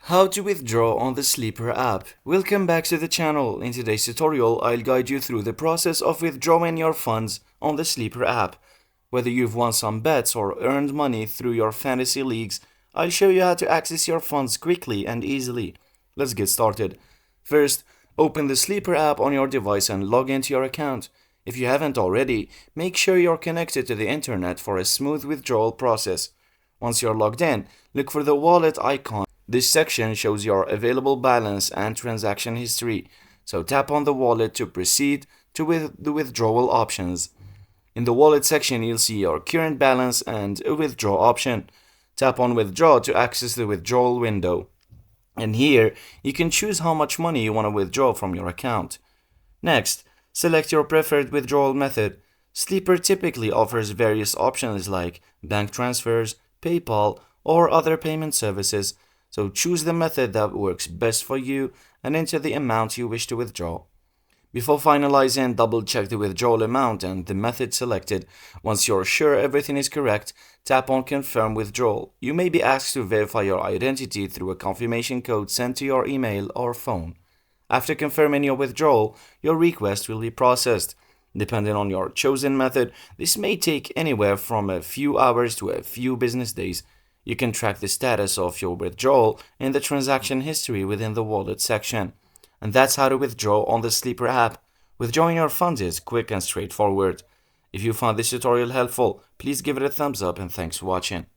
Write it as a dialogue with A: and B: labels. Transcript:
A: How to withdraw on the Sleeper app. Welcome back to the channel. In today's tutorial, I'll guide you through the process of withdrawing your funds on the Sleeper app. Whether you've won some bets or earned money through your fantasy leagues, I'll show you how to access your funds quickly and easily. Let's get started. First, open the Sleeper app on your device and log into your account. If you haven't already, make sure you're connected to the internet for a smooth withdrawal process. Once you're logged in, look for the wallet icon. This section shows your available balance and transaction history, so tap on the wallet to proceed to the withdrawal options. In the wallet section, you'll see your current balance and a withdraw option. Tap on withdraw to access the withdrawal window. And here, you can choose how much money you want to withdraw from your account. Next, select your preferred withdrawal method. Sleeper typically offers various options like bank transfers, PayPal, or other payment services. So choose the method that works best for you and enter the amount you wish to withdraw. Before finalizing, double check the withdrawal amount and the method selected. Once you're sure everything is correct, tap on confirm withdrawal. You may be asked to verify your identity through a confirmation code sent to your email or phone. After confirming your withdrawal, your request will be processed. Depending on your chosen method, this may take anywhere from a few hours to a few business days. You can track the status of your withdrawal in the transaction history within the wallet section. And that's how to withdraw on the Sleeper app. Withdrawing your funds is quick and straightforward. If you found this tutorial helpful, please give it a thumbs up and thanks for watching.